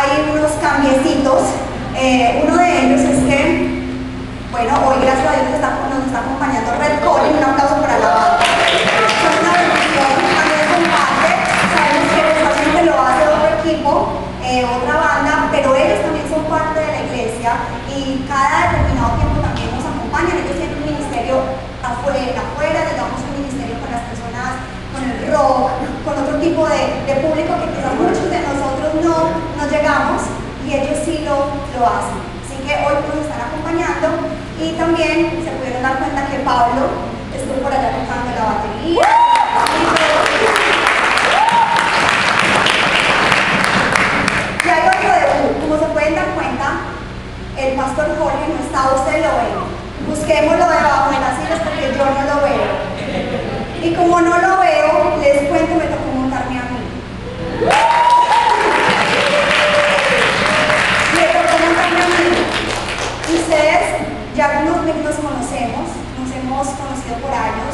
hay unos cambiecitos. Uno de ellos es que, bueno, hoy gracias a Dios nos está acompañando Red Calling. Un aplauso para la banda. Son una bendición, también comparte. Sabemos que usualmente lo hace otro equipo, otra banda, pero ellos también son parte de la iglesia y cada determinado tiempo también nos acompañan. Ellos tienen un ministerio afuera, digamos un ministerio con las personas, con el rock, con otro tipo de público que quizás muchos de nosotros no llegamos, y ellos sí lo hacen. Así que hoy nos están acompañando y también se pudieron dar cuenta que Pablo estuvo por allá tocando la batería. Y hay otro debut. Como se pueden dar cuenta, el pastor Jorge no está, ustedes lo ven. Busquémoslo debajo de las sillas porque yo no lo veo. Y como no lo veo, les cuento, me tocó montarme a mí. Ustedes ya nos conocemos, nos hemos conocido por años.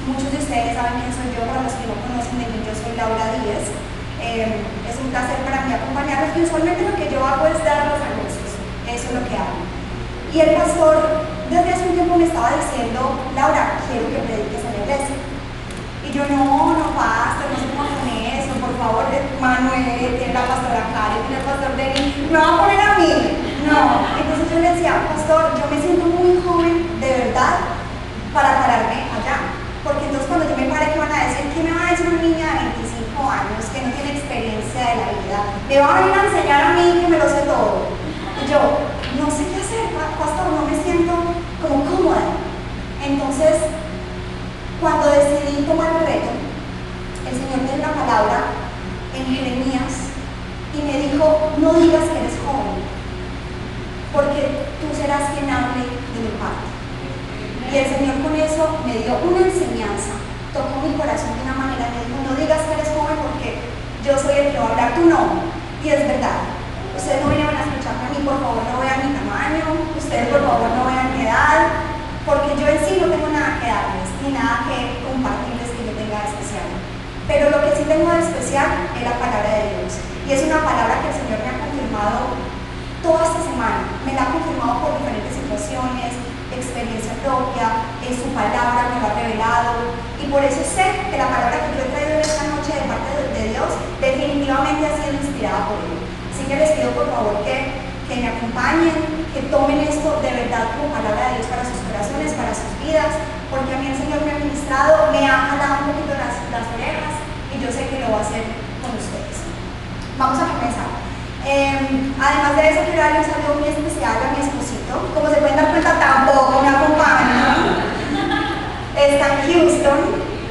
Muchos de ustedes saben quién soy yo, para los que no conocen de mí, yo soy Laura Díez. Es un placer para mí acompañarlos y usualmente lo que yo hago es dar los anuncios, eso es lo que hago. Y el pastor desde hace un tiempo me estaba diciendo: Laura, quiero que prediques en la iglesia. Y yo, no pastor, no sé cómo con eso, por favor, Manuel, tiene la pastora Karen, tiene el pastor Denis, me va a poner a mí. No, entonces yo le decía: pastor, yo me siento muy joven, de verdad, para pararme allá. Porque entonces cuando yo me pare, ¿qué van a decir? ¿Qué me va a decir una niña de 25 años que no tiene experiencia de la vida? ¿Me va a venir a enseñar a mí que me lo sé todo? Y yo, no sé qué hacer, pastor, no me siento como cómoda. Entonces, cuando decidí tomar el reto, el Señor me dio una palabra en Jeremías y me dijo: no digas que eres joven, porque tú serás quien hable de mi parte. Y el Señor con eso me dio una enseñanza, tocó mi corazón de una manera, me dijo: no digas que eres joven porque yo soy el que va a hablar, tú no. Y es verdad, ustedes no vinieron a escucharme a mí, por favor no vean mi tamaño, ustedes por favor no vean mi edad, porque yo en sí no tengo nada que darles, ni nada que compartirles que yo tenga de especial. Pero lo que sí tengo de especial es la palabra de Dios, y es una palabra que el Señor me ha confirmado toda esta semana. Me la ha confirmado por diferentes situaciones, experiencia propia, en su palabra me lo ha revelado, y por eso sé que la palabra que yo he traído en esta noche de parte de Dios definitivamente ha sido inspirada por Él. Así que les pido por favor que me acompañen, que tomen esto de verdad como palabra de Dios para sus corazones, para sus vidas, porque a mí el Señor me ha ministrado, me ha jalado un poquito las orejas, y yo sé que lo va a hacer con ustedes. Vamos a comenzar. Además de eso, quiero darle un saludo muy especial a mi esposito. Como se pueden dar cuenta, tampoco me acompaña. Está en Houston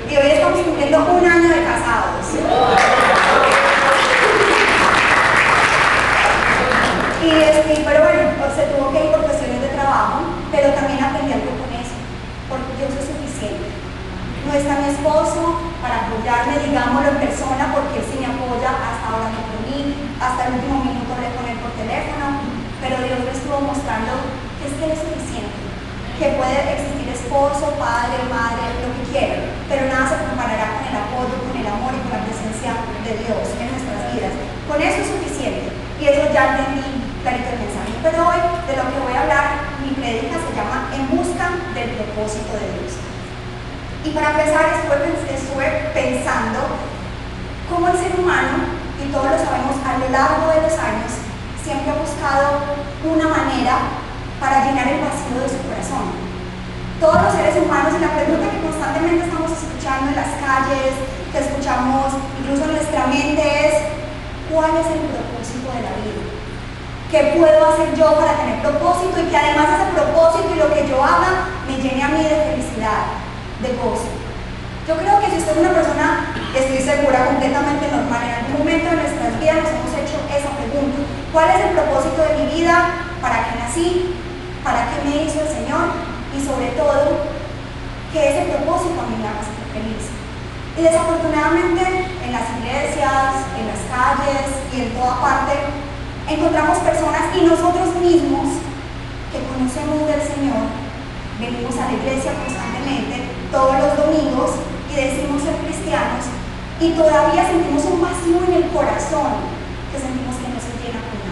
y hoy estamos cumpliendo un año de casados. Pero bueno, se tuvo que ir por cuestiones de trabajo, pero también aprendí algo con eso, porque yo soy suficiente. No está mi esposo para apoyarme, digámoslo en persona, porque él sí me apoya, hasta ahora no por mí, hasta el último minuto hablé con él por teléfono, pero Dios me estuvo mostrando que es que él es suficiente, que puede existir esposo, padre, madre, lo que quiera, pero nada se comparará con el apoyo, con el amor y con la presencia de Dios en nuestras vidas. Con eso es suficiente, y eso ya entendí clarito el mensaje. Pero hoy, de lo que voy a hablar, mi prédica se llama En busca del propósito de Dios. Y para empezar, estuve pensando cómo el ser humano, y todos lo sabemos, a lo largo de los años, siempre ha buscado una manera para llenar el vacío de su corazón. Todos los seres humanos, y la pregunta que constantemente estamos escuchando en las calles, que escuchamos incluso en nuestra mente es: ¿cuál es el propósito de la vida? ¿Qué puedo hacer yo para tener propósito y que además ese propósito y lo que yo haga me llene a mí de felicidad, de gozo? Yo creo que si usted es una persona, estoy segura, completamente normal, en algún momento de nuestras vidas nos hemos hecho esa pregunta: ¿cuál es el propósito de mi vida? ¿Para qué nací? ¿Para qué me hizo el Señor? Y sobre todo, que ese propósito a mí me haga ser feliz. Y desafortunadamente, en las iglesias, en las calles y en toda parte, encontramos personas, y nosotros mismos, que conocemos del Señor, venimos a la iglesia constantemente, todos los domingos, y decimos ser cristianos, y todavía sentimos un vacío en el corazón, que sentimos que no se llena con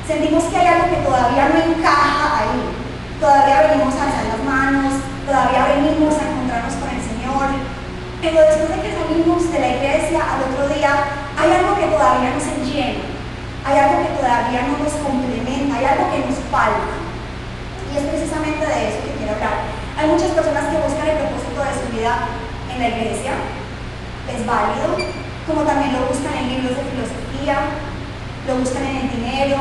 Sentimos que hay algo que todavía no encaja ahí. Todavía venimos a alzar las manos, todavía venimos a encontrarnos con el Señor. Pero después de que salimos de la iglesia al otro día, hay algo que todavía no se llena. Hay algo que todavía no nos complementa, hay algo que nos falta. Y es precisamente de eso que quiero hablar. Hay muchas personas que buscan el propósito de su vida en la iglesia, es válido, como también lo buscan en libros de filosofía, lo buscan en el dinero,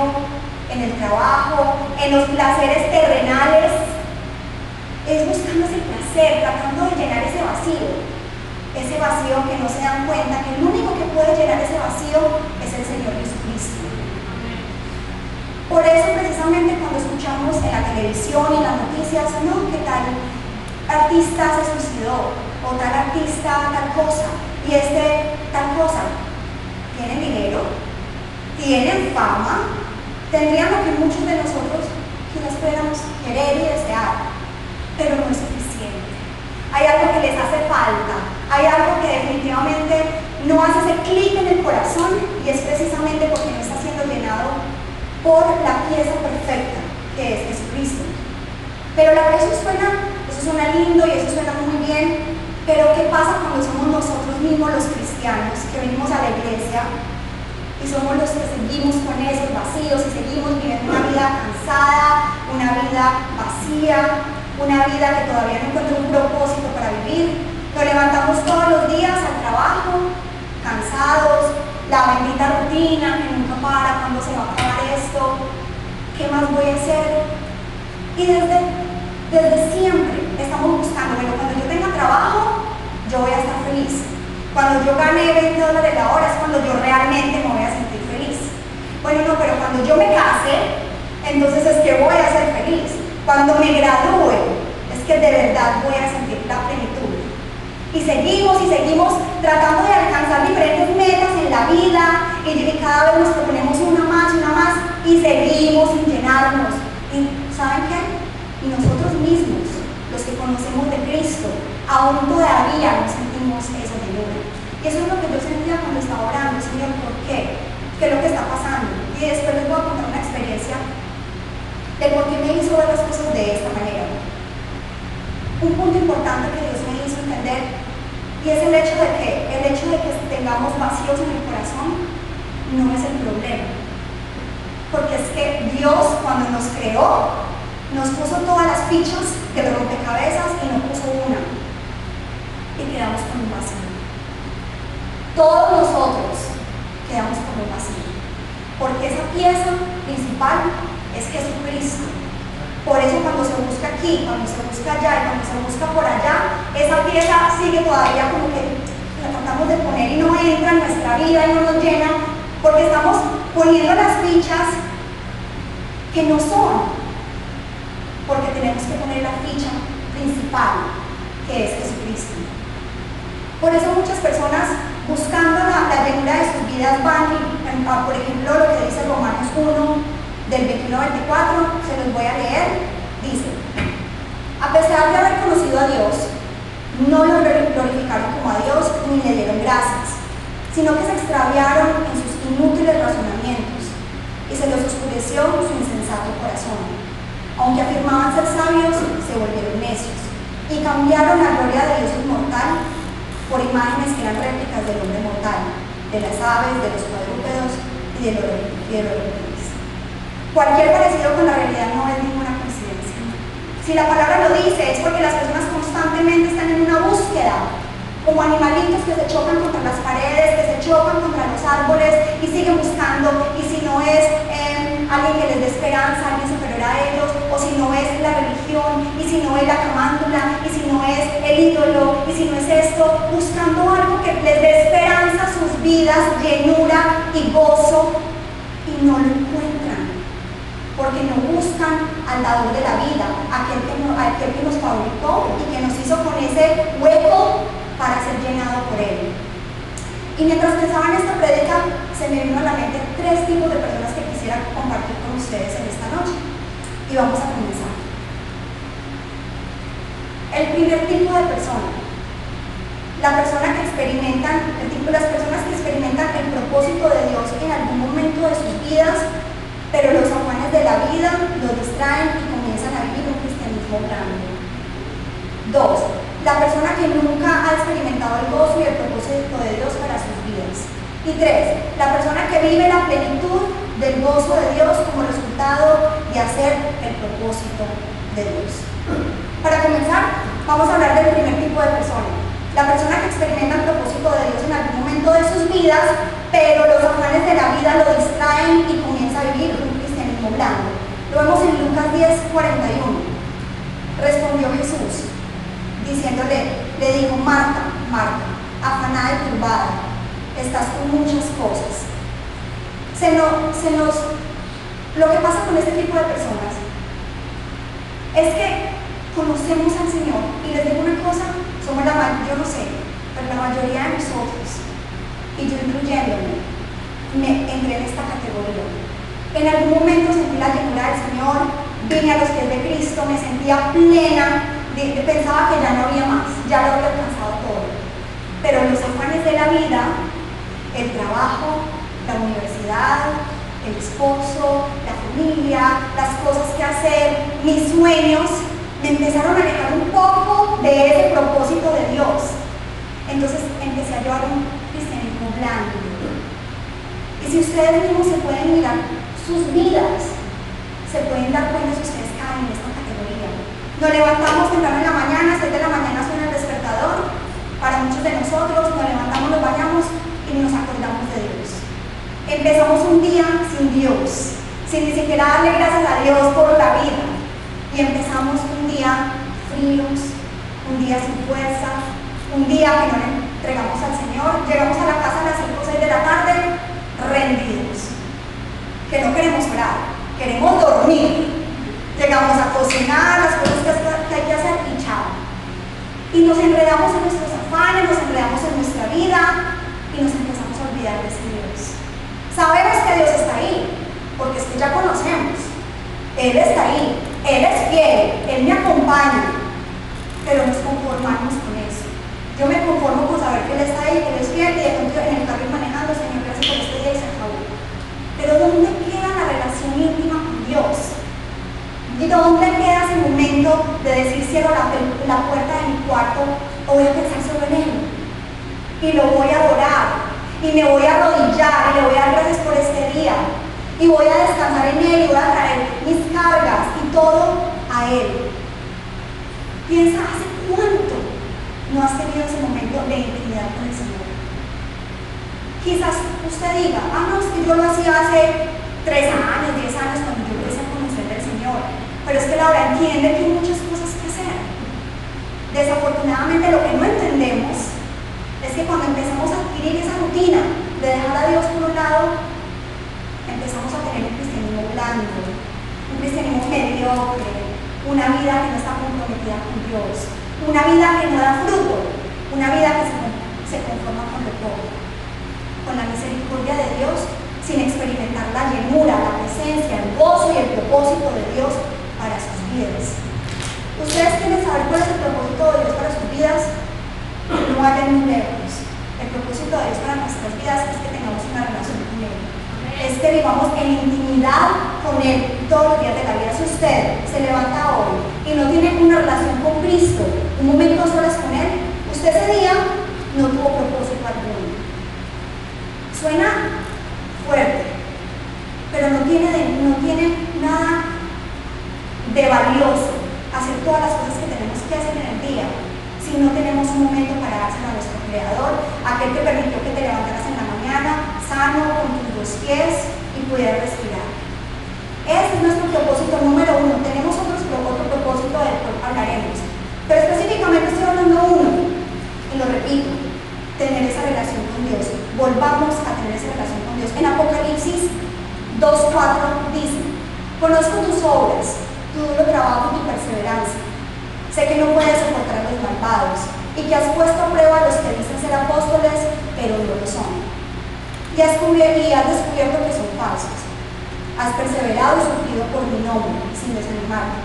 en el trabajo, en los placeres terrenales. Es buscando ese placer, tratando de llenar ese vacío que no se dan cuenta que el único que puede llenar ese vacío es el Señor Jesucristo. Por eso precisamente cuando escuchamos en la televisión y en las noticias, no, que tal artista se suicidó, o tal artista tal cosa, y tal cosa, tienen dinero, tienen fama, tendrían lo que muchos de nosotros quizás pudiéramos querer y desear, pero no es suficiente. Hay algo que les hace falta, hay algo que definitivamente no hace ese clic en el corazón, y es precisamente porque no está siendo llenado por la pieza perfecta que es Jesucristo. Pero eso suena lindo y eso suena muy bien, pero ¿qué pasa cuando somos nosotros mismos los cristianos que venimos a la iglesia y somos los que seguimos con esos vacíos y seguimos viviendo una vida cansada, una vida vacía, una vida que todavía no encuentra un propósito para vivir? Nos levantamos todos los días al trabajo, cansados, la bendita rutina que nunca para, cuando se va a acabar esto, ¿qué más voy a hacer? Y desde siempre estamos buscando, bueno, cuando yo tenga trabajo, yo voy a estar feliz. Cuando yo gane $20 la hora es cuando yo realmente me voy a sentir feliz. Bueno, no, pero cuando yo me case, entonces es que voy a ser feliz. Cuando me gradúe, es que de verdad voy a sentir la plenitud. Y seguimos tratando de alcanzar diferentes metas en la vida, y cada vez nos proponemos una más, y seguimos sin llenarnos. ¿Y saben qué? Y nosotros mismos, los que conocemos de Cristo, aún todavía no sentimos esa llenura. Y eso es lo que yo sentía cuando estaba orando: Señor, ¿por qué? ¿Qué es lo que está pasando? Y después les voy a contar una experiencia de por qué me hizo ver las cosas de esta manera. Un punto importante que Dios me hizo entender, y es el hecho de que tengamos vacíos en el corazón no es el problema. Porque es que Dios, cuando nos creó, nos puso todas las fichas del rompecabezas y no puso una. Y quedamos con un vacío. Todos nosotros quedamos con un vacío. Porque esa pieza principal es Jesucristo. Por eso cuando se busca aquí, cuando se busca allá y cuando se busca por allá, esa pieza sigue todavía como que la tratamos de poner y no entra en nuestra vida y no nos llena, porque estamos poniendo las fichas que no son, porque tenemos que poner la ficha principal, que es Jesucristo. Por eso muchas personas, buscando la llenura de sus vidas, van y, por ejemplo, lo que dice Romanos 1, del 21 al 24, se los voy a leer. Dice: a pesar de haber conocido a Dios, no lo glorificaron como a Dios ni le dieron gracias, sino que se extraviaron en sus inútiles razonamientos y se les oscureció su insensato corazón. Aunque afirmaban ser sabios, se volvieron necios y cambiaron la gloria de Dios inmortal por imágenes que eran réplicas del hombre mortal, de las aves, de los cuadrúpedos y de los reptiles. Cualquier parecido con la realidad no es ninguna coincidencia. Si la palabra lo dice, es porque las personas constantemente están en una búsqueda, como animalitos que se chocan contra las paredes, que se chocan contra los árboles y siguen buscando. Y si no es alguien que les dé esperanza, alguien superior a ellos, o si no es la religión, y si no es la camándula, y si no es el ídolo, y si no es esto, buscando algo que les dé esperanza a sus vidas, llenura y gozo, y no lo encuentran. Porque no buscan al dador de la vida, aquel que nos fabricó y que nos hizo con ese hueco para ser llenado por él. Y mientras pensaba en esta prédica, se me vino a la mente 3 tipos de personas que quisiera compartir con ustedes en esta noche. Y vamos a comenzar. El primer tipo de persona, las personas que experimentan el propósito de Dios en algún momento de sus vidas, pero los 2. La persona que nunca ha experimentado el gozo y el propósito de Dios para sus vidas. Y 3. La persona que vive la plenitud del gozo de Dios como resultado de hacer el propósito de Dios. Para comenzar, vamos a hablar del primer tipo de persona. La persona que experimenta el propósito de Dios en algún momento de sus vidas, pero los afanes de la vida lo distraen y comienza a vivir un cristianismo blando. Lo vemos en Lucas 10:41. Respondió Jesús, diciéndole, le dijo, Marta, Marta, afanada y turbada, estás con muchas cosas. Lo que pasa con este tipo de personas es que conocemos al Señor y les digo una cosa, somos yo no sé, pero la mayoría de nosotros, y yo incluyéndome, me entré en esta categoría. En algún momento sentí la llenura del Señor, vine a los pies de Cristo, me sentía plena, pensaba que ya no había más, ya lo había alcanzado todo. Pero los afanes de la vida, el trabajo, la universidad, el esposo, la familia, las cosas que hacer, mis sueños, me empezaron a alejar un poco de ese propósito de Dios. Entonces empecé a llevar un cristianismo blando. Y si ustedes mismos se pueden mirar sus vidas, se pueden dar cuenta si ustedes caen en esta categoría. Nos levantamos temprano en la mañana, 7 de la mañana suena el despertador. Para muchos de nosotros nos levantamos, nos bañamos y nos acordamos de Dios. Empezamos un día sin Dios, sin ni siquiera darle gracias a Dios por la vida. Y empezamos un día fríos, un día sin fuerza, un día que no le entregamos al Señor. Llegamos a la casa a las 5 o 6 de la tarde rendidos, que no queremos orar, queremos dormir. Llegamos a cocinar las cosas que hay que hacer y chao. Y nos enredamos en nuestros afanes, nos enredamos en nuestra vida y nos empezamos a olvidar de ese Dios. Sabemos que Dios está ahí, porque es que ya conocemos. Él está ahí, Él es fiel, Él me acompaña, pero nos conformamos con eso. Yo me conformo con saber que Él está ahí, que Él es fiel, y de pronto en el carro manejando, Señor, gracias por este día y se acabó. Pero ¿dónde queda la relación íntima con Dios? ¿Y dónde queda ese momento de decir, cierro la puerta de mi cuarto o voy a pensar solo en Él? Y lo voy a adorar, y me voy a arrodillar, y le voy a dar gracias por este día. Y voy a descansar en Él, y voy a traer mis cargas y todo a Él. Piensa, ¿hace cuánto no has tenido ese momento de intimidad con el Señor? Quizás usted diga, no, es que yo lo hacía hace 3 años, 10 años, cuando yo empecé a conocer del Señor. Pero es que Laura entiende que hay muchas cosas que hacer. Desafortunadamente lo que no entendemos es que cuando empezamos a adquirir esa rutina de dejar a Dios por un lado, empezamos a tener un cristianismo blando, un cristianismo mediocre, una vida que no está comprometida con Dios, una vida que no da fruto, una vida que se conforma con lo poco, con la misericordia de Dios, sin experimentar la llenura, la presencia, el gozo y el propósito de Dios para sus vidas. ¿Ustedes quieren saber cuál es el propósito de Dios para sus vidas? No vayan muy lejos. El propósito de Dios para nuestras vidas es que tengamos una relación con Él. Es que vivamos en intimidad con Él todos los días de la vida. Si usted se levanta hoy y no tiene una relación con Cristo, un momento a solas con Él, usted ese día no tuvo propósito alguno. Suena fuerte, pero no tiene nada de valioso hacer todas las cosas que tenemos que hacer en el día si no tenemos un momento para dárselo a nuestro Creador, aquel que permitió que te levantaras en la mañana sano, con tus 2 pies y pudieras respirar. Ese es nuestro propósito número 1. Tenemos otro propósito del cual hablaremos, pero específicamente estoy hablando uno, y lo repito: tener esa relación con Dios. Volvamos a tener esa relación con Dios. En Apocalipsis 2:4 dice: conozco tus obras, tu duro trabajo y tu perseverancia. Sé que no puedes soportar a los malvados y que has puesto a prueba a los que dicen ser apóstoles, pero no lo son. Y has descubierto que son falsos. Has perseverado y sufrido por mi nombre, sin desanimarte.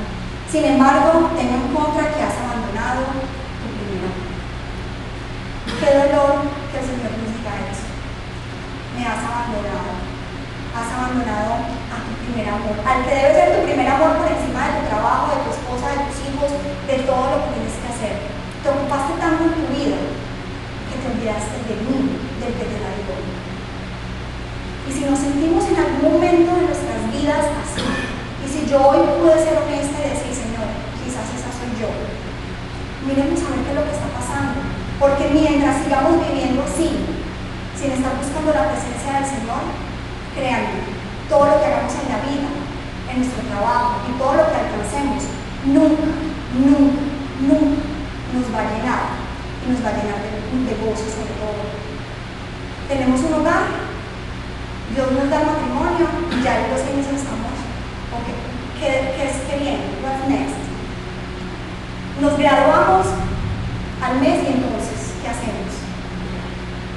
Sin embargo, tengo en contra que has abandonado tu primer amor. Qué dolor que el Señor nos diga eso. Me has abandonado. Has abandonado a tu primer amor, al que debe ser tu primer amor por encima de tu trabajo, de tu esposa, de tus hijos, de todo lo que tienes que hacer. olvidaste de mí, del que te la dio. Y si nos sentimos en algún momento de nuestras vidas así, y si yo hoy pude ser honesta y decir, Señor, quizás esa soy yo, miremos a ver qué es lo que está pasando. Porque mientras sigamos viviendo así, sin estar buscando la presencia del Señor, créanme, todo lo que hagamos en la vida, en nuestro trabajo y todo lo que alcancemos, nunca nos va a llenar, y nos va a llenar de gozo sobre todo. Tenemos un hogar, Dios nos da matrimonio y ya en 2 años estamos, ok, ¿qué viene? What's next? Nos graduamos al mes y entonces, ¿qué hacemos?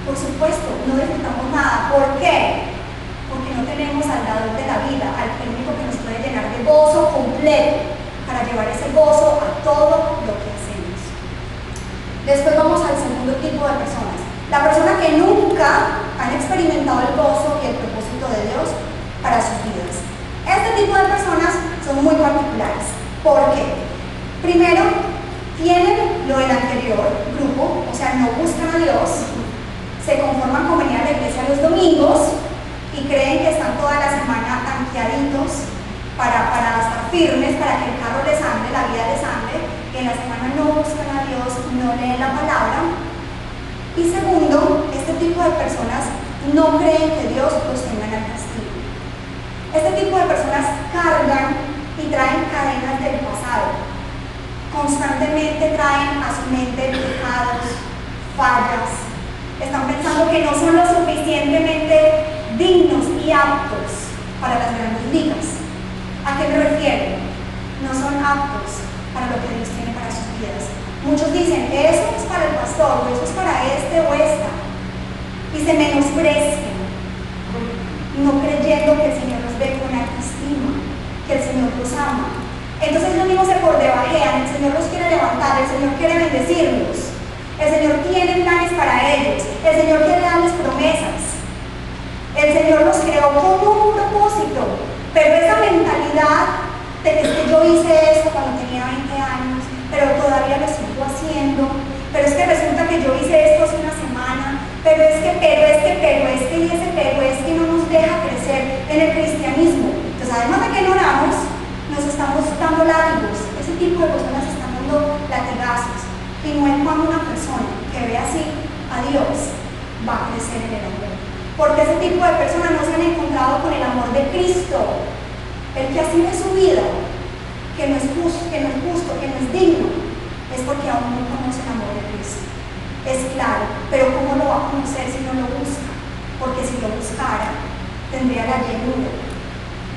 Por supuesto, no disfrutamos nada. ¿Por qué? Porque no tenemos al dador de la vida, al único que nos puede llenar de gozo completo para llevar ese gozo a todo lo que hacemos. Después vamos al segundo tipo de personas. La persona que nunca han experimentado el gozo y el propósito de Dios para sus vidas. Este tipo de personas son muy particulares. ¿Por qué? Primero, tienen lo del anterior grupo, o sea, no buscan a Dios, se conforman con venir a la iglesia los domingos y creen que están toda la semana tanqueaditos para estar firmes, para que el carro les ande, la vida les ande, y en la semana no buscan a Dios, no leen la palabra. Y segundo, este tipo de personas no creen que Dios los tenga en el castigo. Este tipo de personas cargan y traen cadenas del pasado. Constantemente traen a su mente pecados, fallas. Están pensando que no son lo suficientemente dignos y aptos para las grandes ligas. ¿A qué me refiero? No son aptos para lo que Dios tiene para sus vidas. Muchos dicen, eso es para el pastor, o eso es para este o esta. Y se menosprecian, no creyendo que el Señor los ve con alta estima, que el Señor los ama. Entonces ellos mismos se cordebajean, el Señor los quiere levantar, el Señor quiere bendecirlos, el Señor tiene planes para ellos, el Señor quiere darles promesas, el Señor los creó con un propósito, pero esa mentalidad de que es que yo hice esto cuando tenía 20 años, pero todavía lo sigo haciendo, pero es que resulta que yo hice esto hace una semana, pero es que no nos deja crecer en el cristianismo. Entonces, además de que no oramos, nos estamos dando látigos. Ese tipo de personas están dando latigazos. Y no es cuando una persona que ve así a Dios va a crecer en el amor. Porque ese tipo de personas no se han encontrado con el amor de Cristo. El que así ve su vida, que no es justo, que no es digno, es porque aún no conoce el amor de Cristo. Es claro, pero ¿cómo lo va a conocer si no lo busca? Porque si lo buscara, tendría la llenura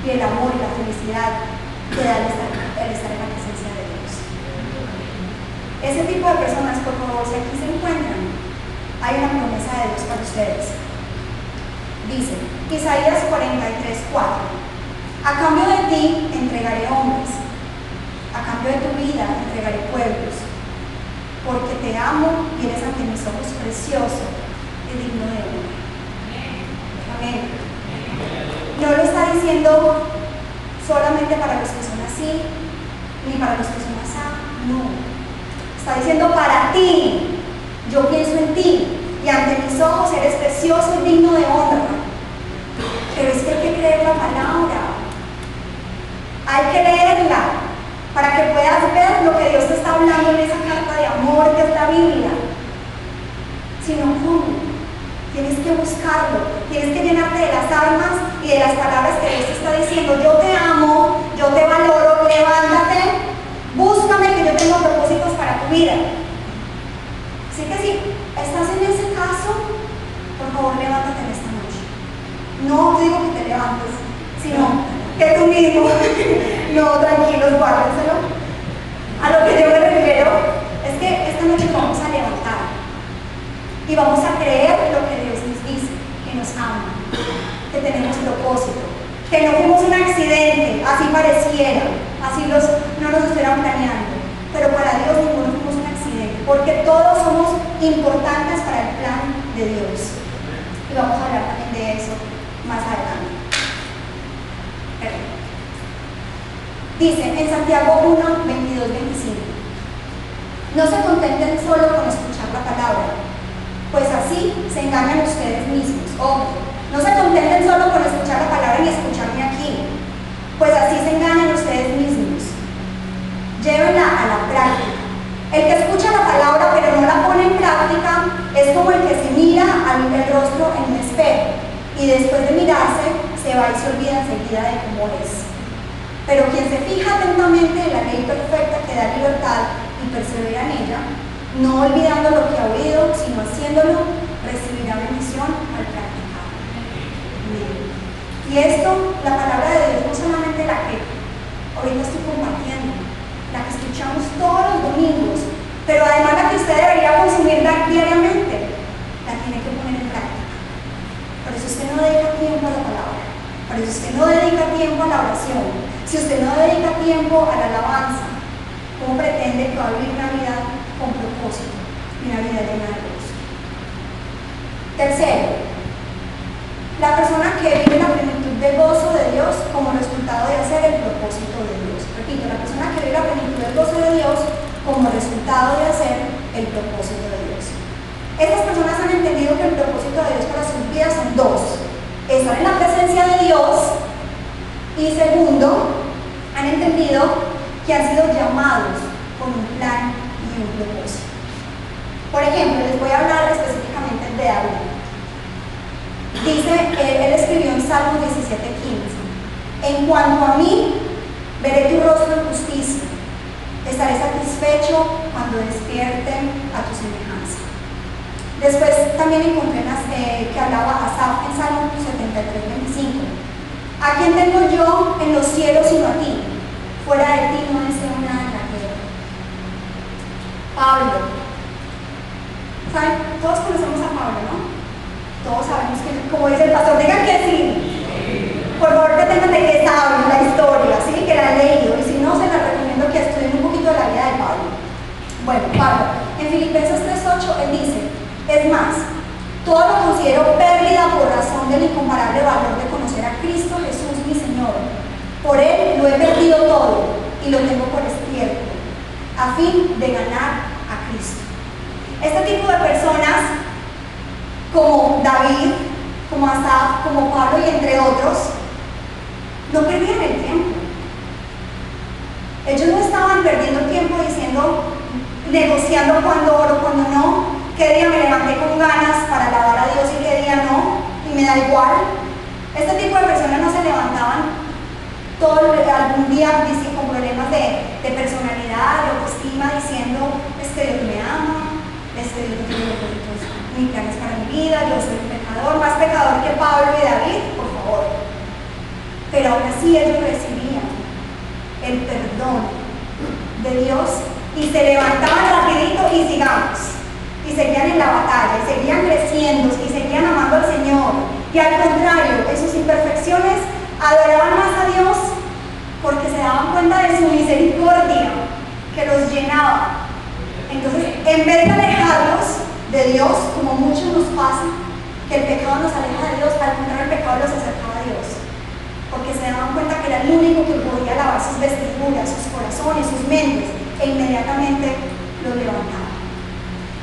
y el amor y la felicidad que da el estar en la presencia de Dios. Ese tipo de personas, por favor, si aquí se encuentran, hay una promesa de Dios para ustedes. Dice, Isaías 43:4, a cambio de ti entregaré hombres, a cambio de tu vida entregaré pueblos, porque te amo y eres ante mis ojos precioso y digno de honor. Amén. No lo está diciendo solamente para los que son así, ni para los que son así, no. Está diciendo para ti, yo pienso en ti, y ante mis ojos eres precioso y digno de honra. Pero es que hay que creer la palabra, hay que leerla, para que puedas ver lo que Dios te está hablando en esa carta de amor que es la Biblia. Si no, ¿cómo? Tienes que buscarlo, tienes que llenarte de las armas y de las palabras que Dios te está diciendo. Yo te amo, yo te valoro, levántate, búscame que yo tengo propósitos para tu vida. Así que si estás en ese caso, por favor levántate en esta noche. No te digo que te levantes, sino que tú mismo, no, tranquilos, guárdenselo. A lo que yo me refiero es que esta noche vamos a levantar y vamos a creer lo que Dios nos dice, que nos ama, que tenemos propósito, que no fuimos un accidente, así pareciera, así no nos estuvieran planeando, pero para Dios ninguno fuimos un accidente, porque todos somos importantes para el plan de Dios. Y vamos a hablar también de eso más adelante. Dice en Santiago 1, 22, 25, no se contenten solo con escuchar la palabra, pues así se engañan ustedes mismos. Ojo, no se contenten solo con escuchar la palabra ni escucharme aquí, pues así se engañan ustedes mismos. Llévenla a la práctica. El que escucha la palabra pero no la pone en práctica es como el que se mira el rostro en un espejo y después de mirarse se va y se olvida enseguida de cómo es. Pero quien se fija atentamente en la ley perfecta que da libertad y persevera en ella, no olvidando lo que ha oído, sino haciéndolo, recibirá bendición al practicarlo. Y esto, la palabra de Dios, no solamente la que ahorita estoy compartiendo, la que escuchamos todos los domingos, pero además la que usted debería consumir diariamente, la tiene que poner en práctica. Por eso usted no dedica tiempo a la palabra, por eso usted no dedica tiempo a la oración. Si usted no dedica tiempo a la alabanza, ¿cómo pretende que va a vivir una vida con propósito y una vida llena de gozo? Tercero, la persona que vive la plenitud del gozo de Dios como resultado de hacer el propósito de Dios. Repito, la persona que vive la plenitud del gozo de Dios como resultado de hacer el propósito de Dios. Estas personas han entendido que el propósito de Dios para sus vidas son dos: estar en la presencia de Dios, y segundo, han entendido que han sido llamados con un plan y un propósito. Por ejemplo, les voy a hablar específicamente de David. Dice que él escribió en Salmos 17:15: en cuanto a mí, veré tu rostro en justicia, estaré satisfecho cuando despierten a tu semejanza. Después también encontré que hablaba Asaf en Salmos 73:25: ¿a quién tengo yo en los cielos sino a ti? Fuera de ti no deseo nada en la tierra. Pablo. ¿Saben? Todos conocemos a Pablo, ¿no? Todos sabemos que, como dice el pastor, digan que sí. Por favor, pretendan de que saben la historia, ¿sí? Que la han leído. Y si no, se les recomiendo que estudien un poquito de la vida de Pablo. Bueno, Pablo, en Filipenses 3:8, él dice: es más, todo lo considero pérdida por razón del incomparable valor de conocer a Cristo Jesús mi Señor. Por Él lo he perdido todo y lo tengo por estiércol, a fin de ganar a Cristo. Este tipo de personas, como David, como Asaf, como Pablo y entre otros, no perdían el tiempo. Ellos no estaban perdiendo tiempo negociando cuándo oro, cuándo no, qué día me levanté con ganas para alabar a Dios y qué día no, y me da igual. Este tipo de personas no se levantaban algún día con problemas de personalidad, de autoestima, diciendo: es que Dios me ama, es que Dios no tiene propósitos ni planes para mi vida, yo soy un pecador, más pecador que Pablo y David, por favor. Pero aún así ellos recibían el perdón de Dios y se levantaban rapidito y sigamos. Y seguían en la batalla, y seguían creciendo, y seguían amando al Señor. Y al contrario, en sus imperfecciones adoraban más a Dios porque se daban cuenta de su misericordia que los llenaba. Entonces, en vez de alejarlos de Dios, como muchos nos pasa, que el pecado nos aleja de Dios, al contrario, el pecado los acercaba a Dios, porque se daban cuenta que era el único que podía lavar sus vestiduras, sus corazones, sus mentes, e inmediatamente los levantaba.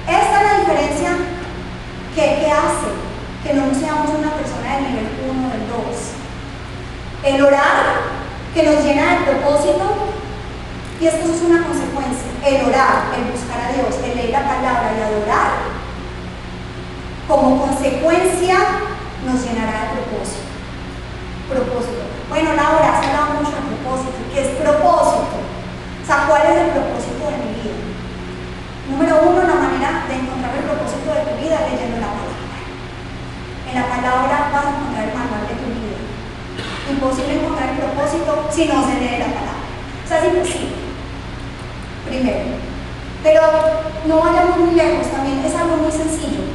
Esta es la diferencia que hace que no seamos una persona del nivel 1 o del 2. El orar, que nos llena de propósito, y esto es una consecuencia. El orar, el buscar a Dios, el leer la palabra y adorar, como consecuencia nos llenará de propósito. Bueno, Laura, has hablado mucho de propósito. ¿Qué es propósito? O sea, ¿cuál es el propósito de mi vida? Número uno, la manera de encontrar el propósito de tu vida es leyendo la palabra. En la palabra vas a encontrar el manual de tu vida. Imposible encontrar el propósito si no se lee la palabra. O sea, es imposible. Primero. Pero no vayamos muy lejos, también es algo muy sencillo.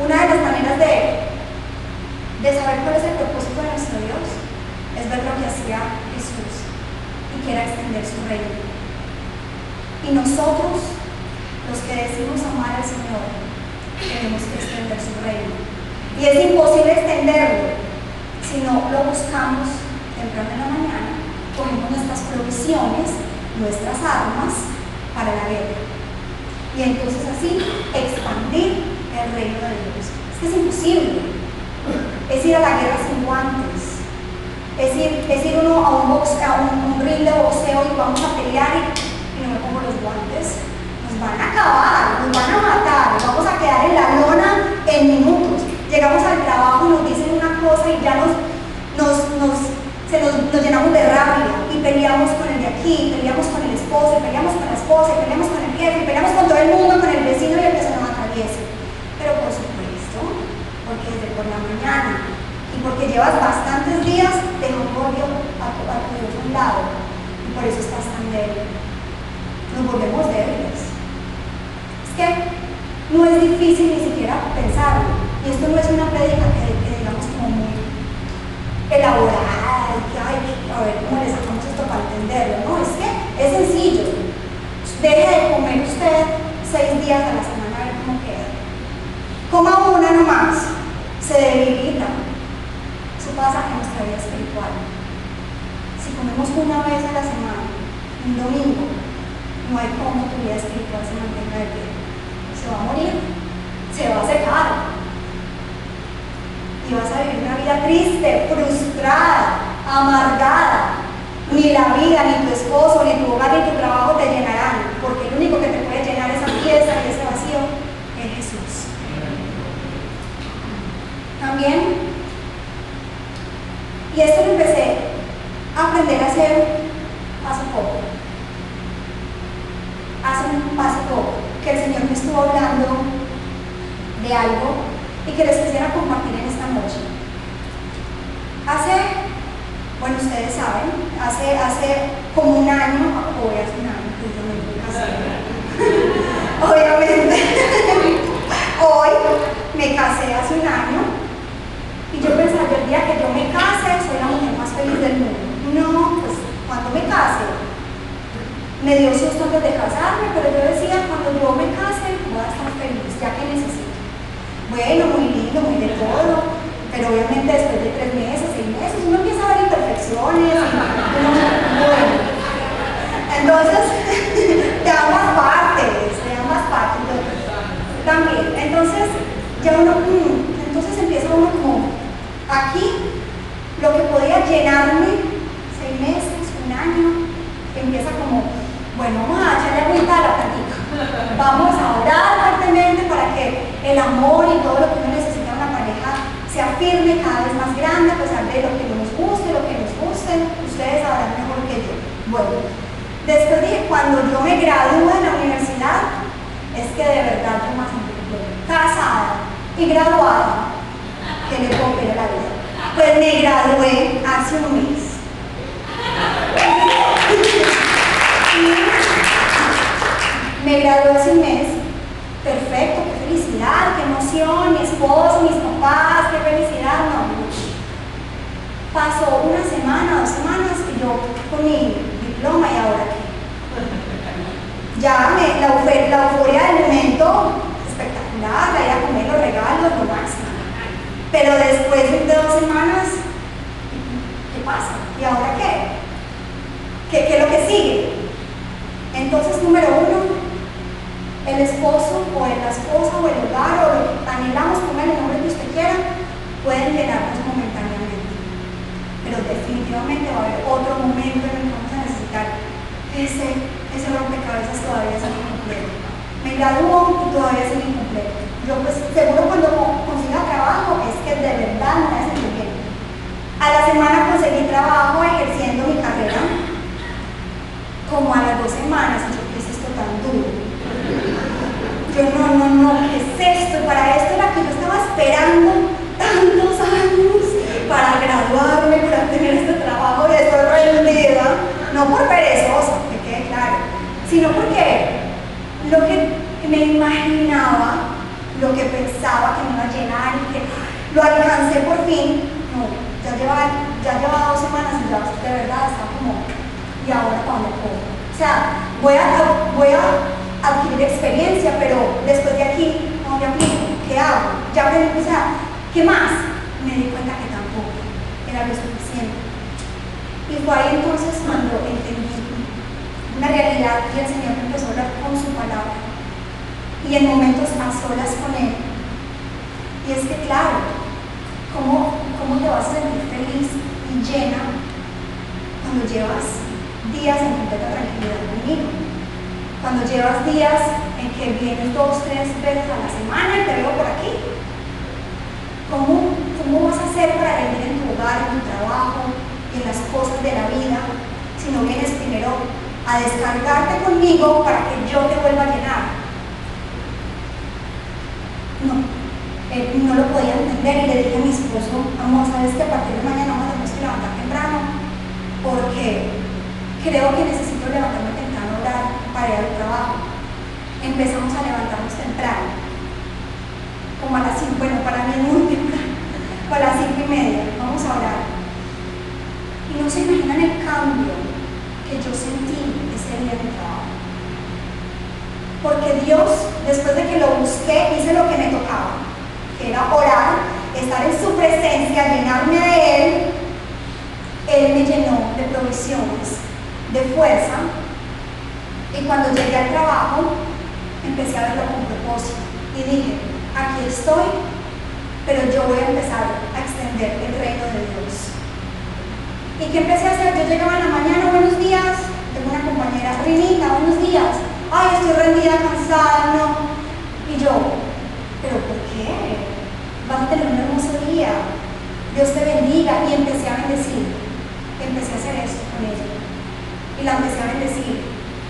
Una de las maneras de saber cuál es el propósito de nuestro Dios es ver lo que hacía Jesús y que era extender su reino. Y nosotros, los que decimos amar al Señor, tenemos que extender su reino. Y es imposible extenderlo si no lo buscamos temprano en la mañana, cogemos nuestras provisiones, nuestras armas para la guerra. Y y entonces así expandir el reino de Dios. Es que es imposible. Es ir a la guerra sin guantes. Es ir uno a un ring de boxeo y vamos a pelear y no me pongo los guantes. Nos van a acabar, nos van a matar, nos vamos a quedar en la lona en minutos. Llegamos al trabajo y nos dicen una cosa y ya nos llenamos de rabia y peleamos con el de aquí, peleamos con el esposo, peleamos con la esposa, peleamos con el jefe, peleamos con todo el mundo, con el vecino y el que se nos atraviese. Pero por supuesto, porque desde por la mañana y porque llevas bastantes días dejando a tu Dios a un lado y por eso estás tan débil. Nos volvemos débiles. Es que no es difícil ni siquiera pensarlo. Y esto no es una prédica que digamos como muy elaborada, que a ver cómo le sacamos esto para entenderlo. No, es que es sencillo. Deje de comer usted 6 días a la semana a ver cómo queda. Coma una nomás, se debilita. Eso pasa en nuestra vida espiritual. Si comemos una vez a la semana, un domingo, no hay cómo tu vida espiritual se mantenga de pie. Se va a morir, se va a secar. Y vas a vivir una vida triste, frustrada, amargada. Ni la vida, ni tu esposo, ni tu hogar, ni tu trabajo te llenarán, porque el único que te puede llenar esa pieza y ese vacío es Jesús. También, y esto lo empecé a aprender a hacer hace poco, que el Señor me estuvo hablando de algo y que les quisiera compartir en esta noche. Bueno, ustedes saben, hace como un año, obviamente, hoy me casé hace un año y yo pensaba, el día que yo me case, soy la mujer más feliz del mundo. No, pues cuando me case, me dio susto antes de casarme, pero yo decía, cuando yo me case, voy a estar feliz, ya que necesito. Bueno, muy lindo, muy de todo, pero obviamente después de 3 meses, 6 meses, uno empieza a ver imperfecciones, bueno. Entonces, de ambas partes, también. Entonces, ya entonces empieza uno como, aquí, lo que podía llenarme 6 meses, un año, empieza como, bueno, vamos a echarle agüita a la plantita. Vamos a orar fuertemente para que el amor y todo lo que uno necesita en una pareja se afirme cada vez más grande, a pesar de lo que nos guste, lo que nos guste. Ustedes sabrán mejor que yo. Bueno, después de cuando yo me gradúe en la universidad, es que de verdad yo más casada y graduada, que le coopere la vida. Pues me gradué hace un mes. Me gradué hace un mes, perfecto, qué felicidad, qué emoción, mi esposo, mis papás, qué felicidad, no. Pasó una semana, 2 semanas y yo con mi diploma y ahora qué. Ya la euforia del momento, espectacular, ir a comer los regalos, lo máximo. Pero después de 2 semanas, ¿qué pasa? ¿Y ahora qué? ¿Qué es lo que sigue? Entonces, número 1, el esposo o la esposa o el hogar o lo que anhelamos, pongan el nombre que usted quiera, pueden llenarnos momentáneamente. Pero definitivamente va a haber otro momento en el que vamos a necesitar ese rompecabezas todavía es incompleto. Me gradúo y todavía es incompleto. Yo pues seguro cuando consiga trabajo es que de verdad no me hacen bien. A la semana conseguí trabajo ejerciendo mi carrera. Como a las 2 semanas, y yo, ¿qué es esto tan duro? Yo, no, ¿qué es esto? Para esto era que yo estaba esperando tantos años para graduarme, para tener este trabajo y estoy rendida. No por perezosa, que quede claro, sino porque lo que me imaginaba, lo que pensaba que me iba a llenar y que lo alcancé por fin, no, ya llevaba 2 semanas y ya de verdad estaba como, ¿y ahora cuándo puedo? O sea, voy a adquirir experiencia, pero después de aquí, no me aplico, ¿qué hago? Ya aprendí, o sea, ¿qué más? Me di cuenta que tampoco era lo suficiente. Y fue ahí entonces cuando entendí una realidad y el Señor me empezó a hablar con su palabra. y en momentos a solas con Él. Y es que claro, ¿cómo te vas a sentir feliz y llena cuando llevas días en completa tranquilidad conmigo? Cuando llevas días en que vienes 2, 3 veces a la semana y te veo por aquí. ¿Cómo vas a hacer para rendir en tu hogar, en tu trabajo y en las cosas de la vida si no vienes primero a descargarte conmigo para que yo te vuelva a llenar? No lo podía entender y le dije a mi esposo: amor, ¿sabes que a partir de mañana nos tenemos que levantar temprano? Porque creo que necesito levantarme temprano a orar para ir al trabajo. Empezamos a levantarnos temprano, como a las 5, bueno, para mí es muy temprano, a las 5:30, vamos a orar. Y no se imaginan el cambio que yo sentí ese día en el trabajo. Porque Dios, después de que lo busqué, hice lo que me tocaba, que era orar, estar en su presencia, llenarme de Él me llenó de provisiones, de fuerza, y cuando llegué al trabajo, empecé a verlo con propósito, y dije: aquí estoy, pero yo voy a empezar a extender el reino de Dios. ¿Y qué empecé a hacer? Yo llegaba en la mañana: buenos días, tengo una compañera, Rinita, buenos días, ay, estoy rendida, cansada, no. Y yo: ¿pero por qué? Vas a tener un hermoso día, Dios te bendiga. Y empecé a bendecir, empecé a hacer esto con ella, y la empecé a bendecir.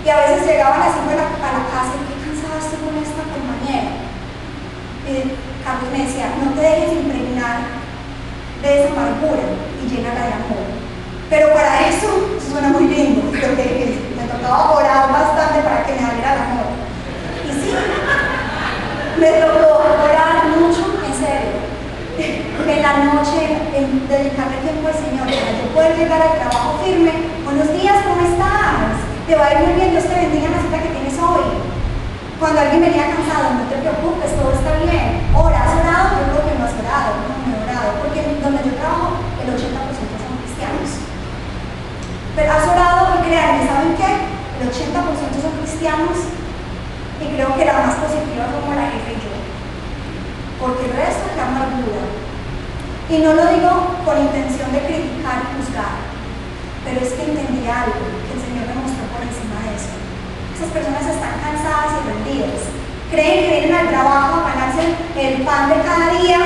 Y a veces llegaba a las 5 a la casa y: qué cansada estoy con esta compañera. Y Carlos me decía: no te dejes impregnar de esa amargura y llénala de amor. Pero para eso suena muy lindo, porque me tocaba orar bastante para que me abriera el amor. Y sí, me tocó orar mucho, en serio, en la noche, en dedicarle tiempo al Señor, para yo poder llegar al trabajo firme. Buenos días, ¿cómo estás? Te va a ir muy bien, Dios te bendiga en la cita que tienes hoy. Cuando alguien venía cansado: no te preocupes, todo está bien. Ora, ¿has orado? Yo creo que no has orado, no he orado, porque donde yo trabajo, el 80% son cristianos. Pero has orado, y créanme, ¿saben qué? El 80% son cristianos, y creo que la más positiva como la jefe y yo, porque el resto es la amargura. Y no lo digo con intención de criticar y juzgar, pero es que entendí algo que el Señor me mostró por encima de eso. Esas personas están cansadas y rendidas, creen que vienen al trabajo a ganarse el pan de cada día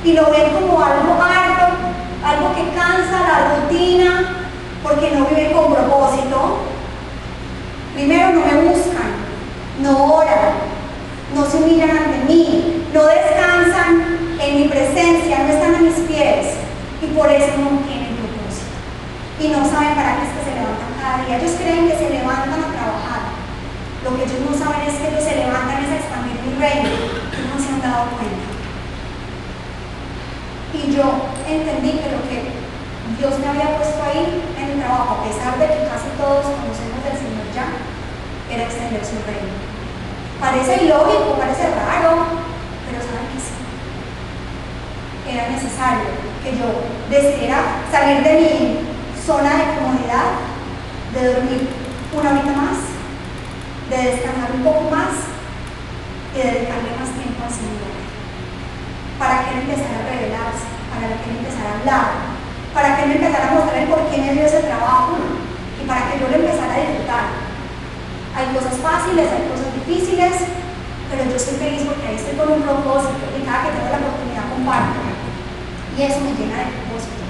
y lo ven como algo arduo, algo que cansa, la rutina, porque no viven con propósito. Primero, no me buscan, no oran, no se humillan ante mí, no descansan en mi presencia, no están a mis pies, y por eso no tienen propósito y no saben para qué es que se levantan cada día. Ellos creen que se levantan a trabajar. Lo que ellos no saben es que ellos se levantan es a expandir mi reino, y no se han dado cuenta. Y yo entendí que lo que Dios me había puesto ahí en el trabajo, a pesar de que casi todos conocemos del Señor ya, era extender su reino. Parece ilógico, parece raro, pero saben que sí. Era necesario que yo decidiera salir de mi zona de comodidad, de dormir una horita más, de descansar un poco más y de dedicarle más tiempo al Señor, para que Él empezara a revelarse, para que Él empezara a hablar, para que Él me empezara a mostrar el por qué me dio ese trabajo y para que yo lo empezara a disfrutar. Hay cosas fáciles, hay cosas difíciles, pero yo estoy feliz porque ahí estoy con un propósito y cada que tengo la oportunidad comparto, y eso me llena de propósito.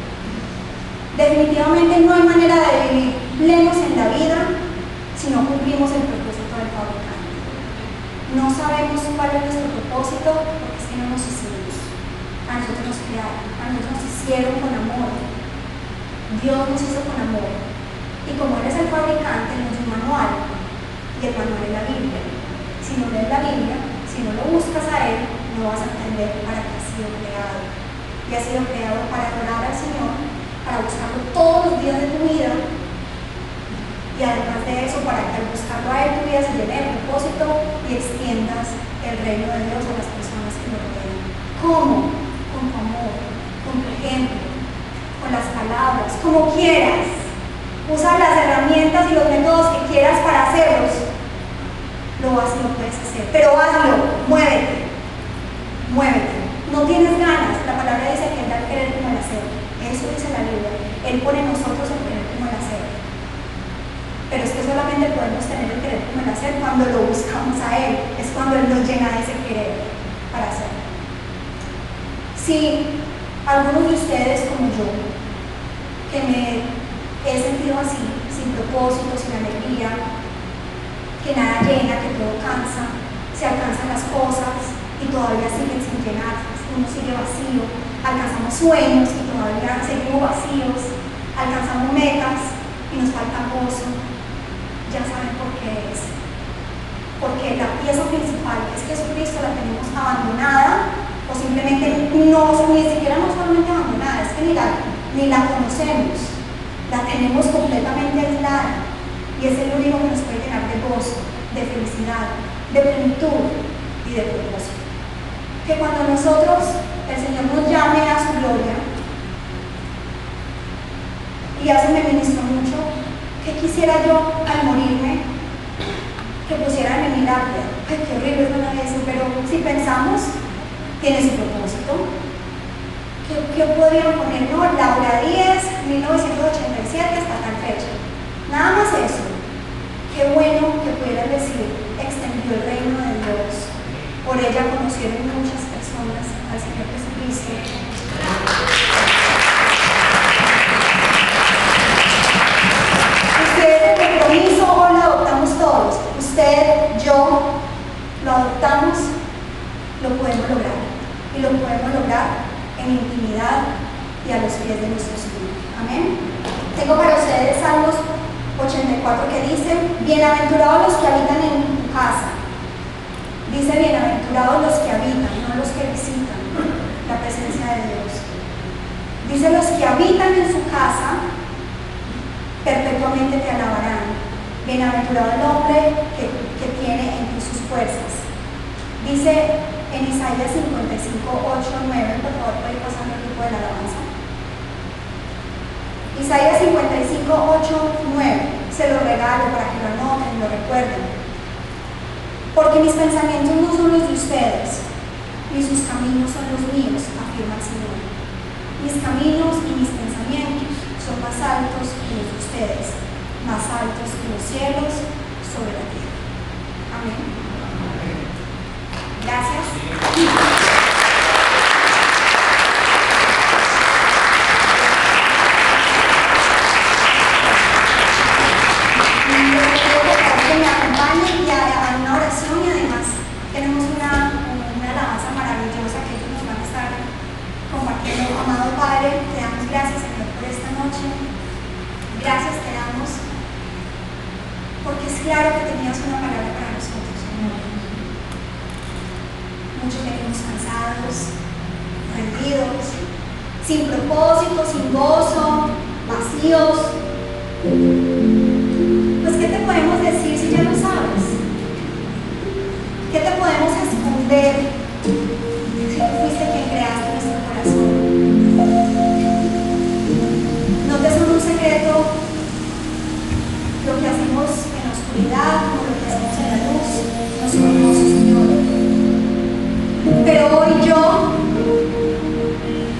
Definitivamente no hay manera de vivir plenos en la vida si no cumplimos el propósito del fabricante. No sabemos cuál es nuestro propósito porque es que no nos hicimos. A nosotros nos crearon, a nosotros nos hicieron con amor. Dios nos hizo con amor. Y como Él es el fabricante, nos dio un manual. Y el manual es la Biblia. Si no lees la Biblia, si no lo buscas a Él, no vas a entender para qué has sido creado. Y has sido creado para adorar al Señor, para buscarlo todos los días de tu vida. Y además de eso, para que al buscarlo a Él, tu vida se llene de propósito y extiendas el reino de Dios a las personas que lo rodean. ¿Cómo? Con tu amor, con tu ejemplo, con las palabras, como quieras. Usa las herramientas y los métodos que quieras para hacerlos. Lo vas y lo puedes hacer, pero hazlo, muévete, muévete. No tienes ganas, la palabra dice que Él da el querer como el hacer, eso dice la Biblia. Él pone en nosotros el querer como el hacer, pero es que solamente podemos tener el querer como el hacer cuando lo buscamos a Él, es cuando Él nos llena de ese querer para hacer. Si algunos de ustedes como yo, que me he sentido así, sin propósito, sin alegría, que nada llena, que todo cansa, se alcanzan las cosas y todavía siguen sin llenarse, uno sigue vacío, alcanzamos sueños y todavía seguimos vacíos, alcanzamos metas y nos falta gozo, ya saben por qué es. Porque la pieza principal es Jesucristo, la tenemos abandonada o simplemente no, ni siquiera no solamente abandonada, es que ni la conocemos, la tenemos completamente aislada y es el único que nos puede llenar de gozo, de felicidad, de plenitud y de propósito. Que cuando nosotros, el Señor nos llame a su gloria, y eso me ministró mucho, que quisiera yo al morirme, que pusieran en mi lápida. Ay, qué horrible es una vez, pero si pensamos, tiene su propósito. ¿Qué podrían poner? No, Laura Díez, 1987 hasta tal fecha. Nada más eso. Qué bueno que pudieran decir, extendió el reino de Dios. Por ella conocieron muchas personas al Señor Jesucristo. Usted, el compromiso, o lo adoptamos todos. Usted, yo, lo adoptamos, lo podemos lograr. Y lo podemos lograr en intimidad y a los pies de nuestro Señor. Amén. Tengo para ustedes Salmos 84 que dice: bienaventurados los que habitan en tu casa. Dice bienaventurados los que habitan, no los que visitan la presencia de Dios. Dice los que habitan en su casa, perpetuamente te alabarán. Bienaventurado el hombre que tiene en ti sus fuerzas. Dice en Isaías 55, 8, 9, por favor puede pasar el grupo de la alabanza. Isaías 55, 8, 9, se lo regalo para que lo anoten, lo recuerden. Porque mis pensamientos no son los de ustedes, ni sus caminos son los míos, afirma el Señor. Mis caminos y mis pensamientos son más altos que los de ustedes, más altos que los cielos sobre la tierra. Amén. Gracias. Tenemos una alabanza maravillosa que ellos nos van a estar compartiendo. Amado Padre, te damos gracias, Señor, por esta noche. Gracias te damos porque es claro que tenías una palabra para nosotros, Señor. Muchos venimos cansados, rendidos, sin propósito, sin gozo, vacíos. Pues, ¿qué te podemos decir si ya lo sabes? ¿Qué te podemos esconder si tú fuiste quien creaste nuestro corazón? No te son un secreto lo que hacemos en la oscuridad, como lo que hacemos en la luz. Nos conoce, Señor. Pero hoy yo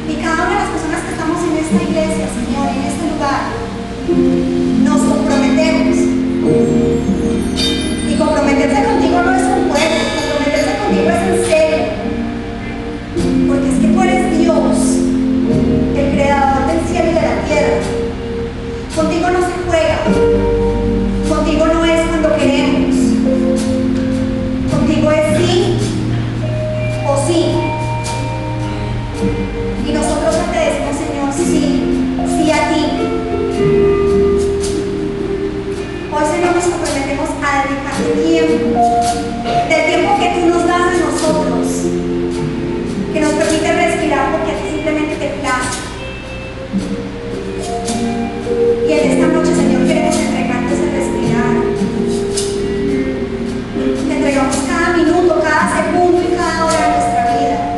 y cada una de las personas que estamos en esta iglesia, Señor, en este lugar, nos comprometemos. Y comprometerse contigo no es un juego, comprometerse contigo es en serio. Porque es que tú eres Dios, el creador del cielo y de la tierra. Contigo no se juega, contigo no es cuando queremos, contigo es sí o sí. Y nosotros te decimos, Señor, sí, sí a ti. Hoy, Señor, nos comprometemos a dedicar tiempo, del tiempo que tú nos das a nosotros, que nos permite respirar porque a ti simplemente te place. Y en esta noche, Señor, queremos entregarte ese respirar. Te entregamos cada minuto, cada segundo y cada hora de nuestra vida.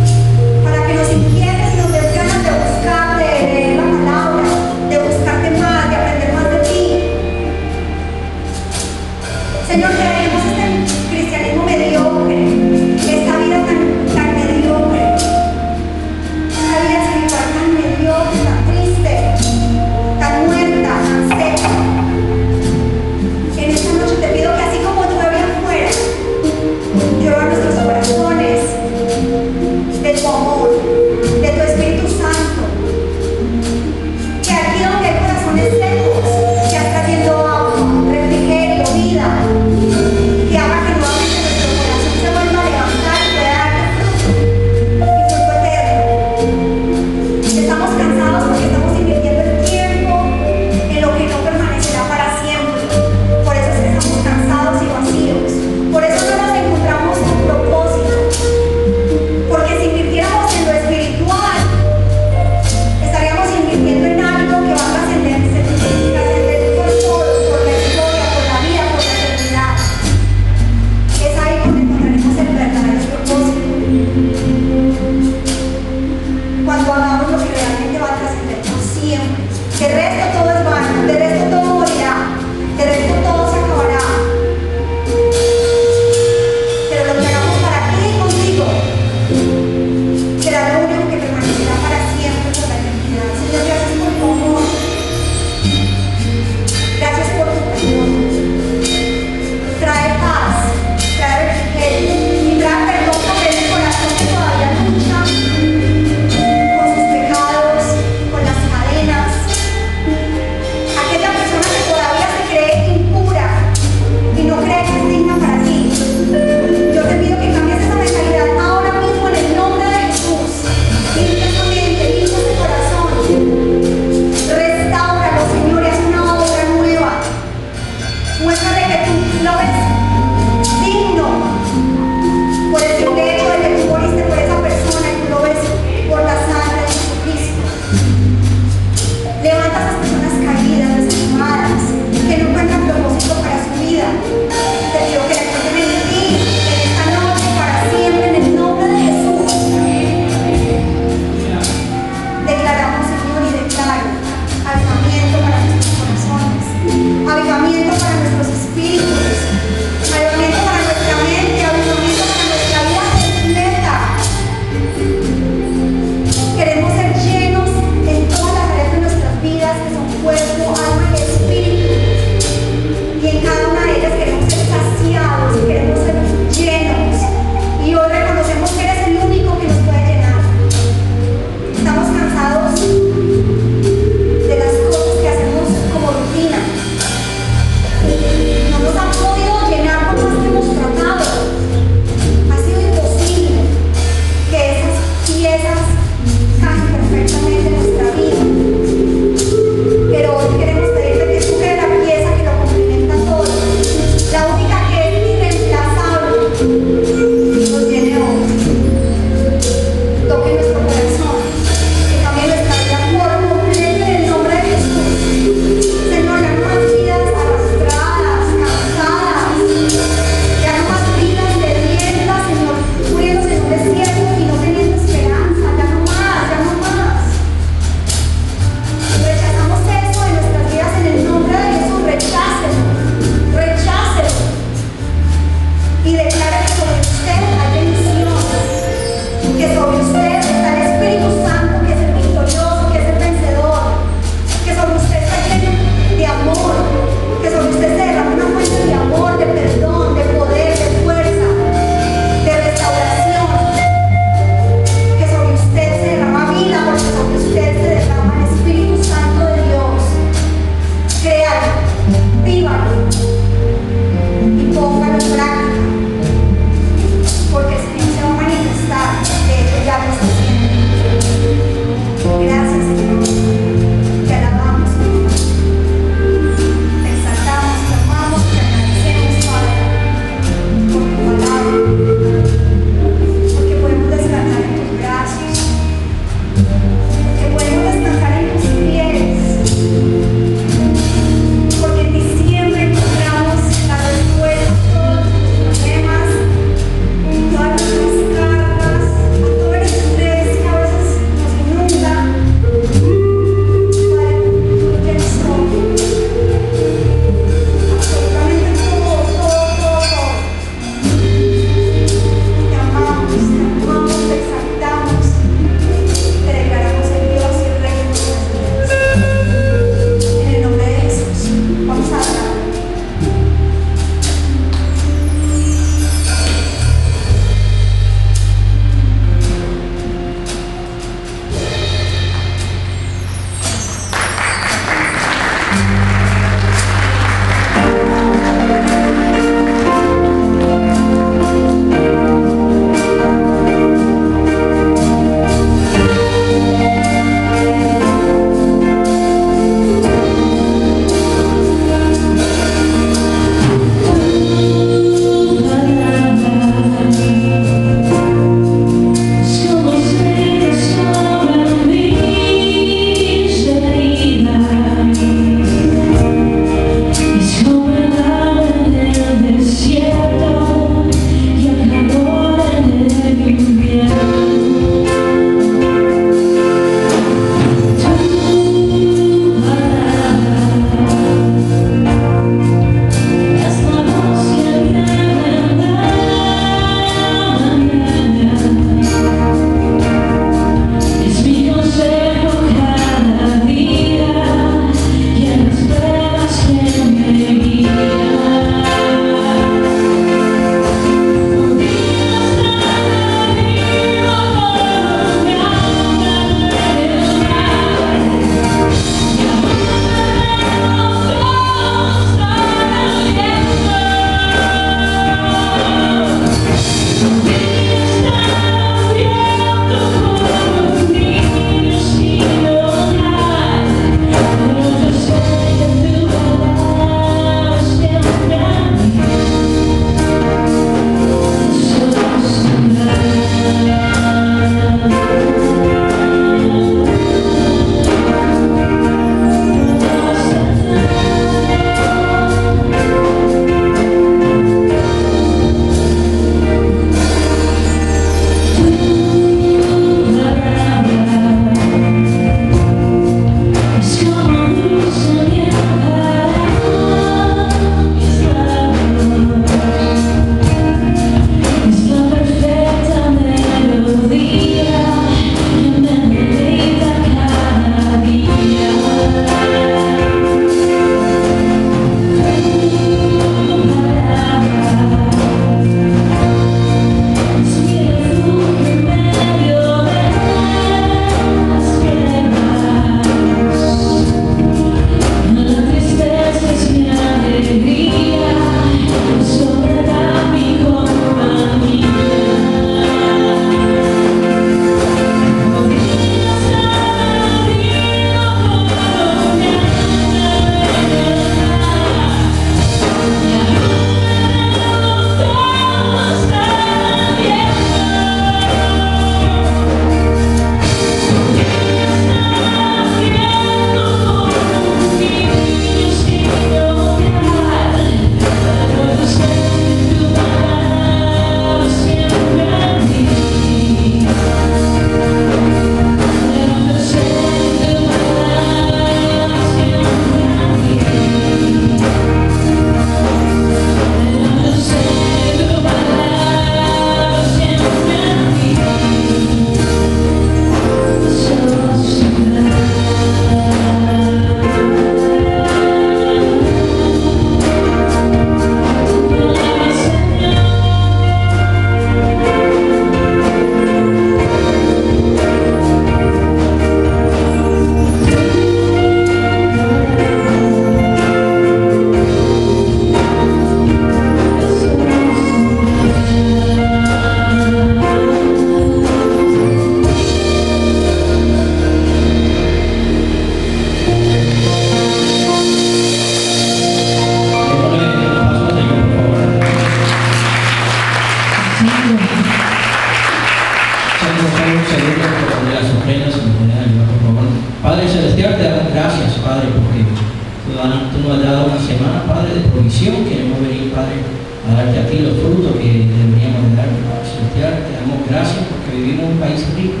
gracias, Padre, porque tú nos has dado una semana, Padre, de provisión. Queremos venir, Padre, a darte a ti los frutos que deberíamos de dar, Padre Celestial. Te damos gracias porque vivimos en un país rico,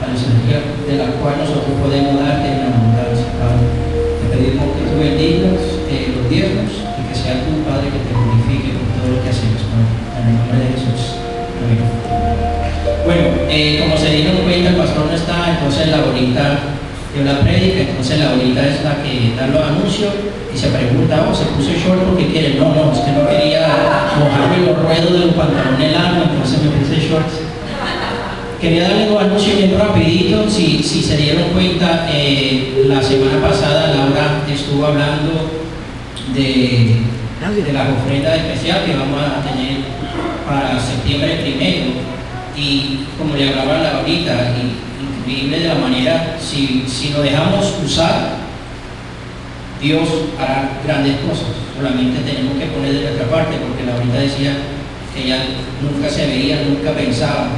Padre Celestial, de la cual nosotros podemos darte en abundancia, Padre. Te pedimos que tú bendigas los diezmos y que sea tú, Padre, que te glorifique por todo lo que hacemos, Padre. En el nombre de Jesús. Amén. Bueno, como se dieron cuenta, el pastor no está, entonces la bonita dio la prédica, entonces la bonita es la que da los anuncios y se pregunta, se puso short porque quiere. No, es que no quería mojarme los ruedos de los pantalones largos, entonces me puse shorts. Quería darle los anuncios bien rapidito. Si se dieron cuenta, la semana pasada Laura estuvo hablando de la ofrenda especial que vamos a tener para septiembre 1. Y como le hablaba ahorita, increíble de la manera, si lo dejamos usar, Dios hará grandes cosas. Solamente tenemos que poner de nuestra parte, porque ahorita decía que ella nunca se veía, nunca pensaba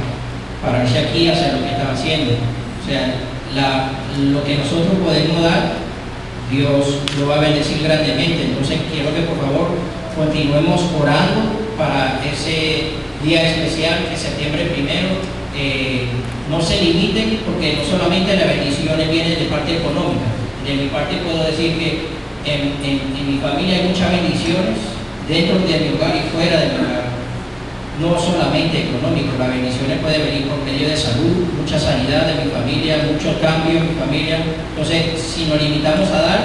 pararse aquí y hacer lo que estaba haciendo. O sea, lo que nosotros podemos dar, Dios lo va a bendecir grandemente. Entonces quiero que por favor continuemos orando para ese día especial que es septiembre 1. No se limiten, porque no solamente las bendiciones vienen de parte económica. De mi parte puedo decir que en mi familia hay muchas bendiciones dentro de mi hogar y fuera de mi hogar. No solamente económico, las bendiciones pueden venir por medio de salud, mucha sanidad de mi familia, muchos cambios en mi familia. Entonces, si nos limitamos a dar,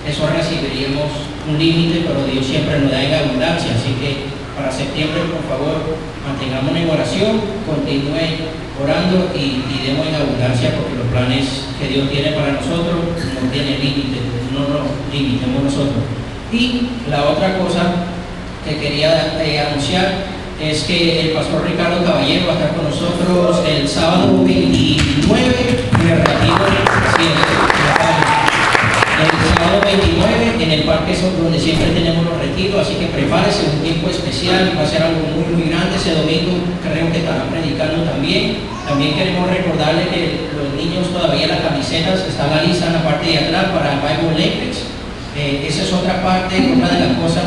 eso recibiríamos un límite, pero Dios siempre nos da en abundancia. Así que para septiembre, por favor, mantengámonos en oración, continúen orando y demos en abundancia, porque los planes que Dios tiene para nosotros no tienen límite, no nos limitemos nosotros. Y la otra cosa que quería anunciar es que el pastor Ricardo Caballero va a estar con nosotros el sábado 29 en el retiro el sábado 29 en el parque donde siempre tenemos los retiros, así que prepárese, un tiempo especial, va a ser algo muy grande. Ese domingo creo que estarán predicando también. También queremos recordarle que los niños todavía las camisetas están a la lista en la parte de atrás para el Bible Apex. Esa es otra parte, una de las cosas.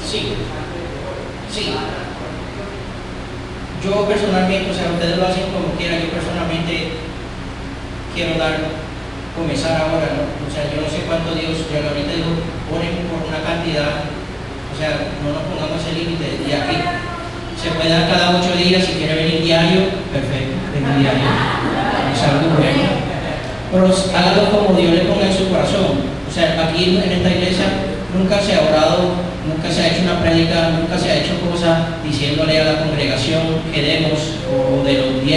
Sí. Yo personalmente, o sea, ustedes lo hacen como quieran, yo personalmente quiero comenzar ahora, ¿no? O sea, yo no sé cuánto Dios, yo ahorita digo, ponen por una cantidad, o sea, no nos pongamos ese límite, y aquí se puede dar cada 8 días, si quiere venir diario, perfecto, venga diario, es algo bueno, pero hágalo como Dios le ponga en su corazón. O sea, aquí en esta iglesia nunca se ha orado, nunca se ha hecho una prédica, nunca se ha hecho cosa diciéndole a la congregación que demos, o de los 10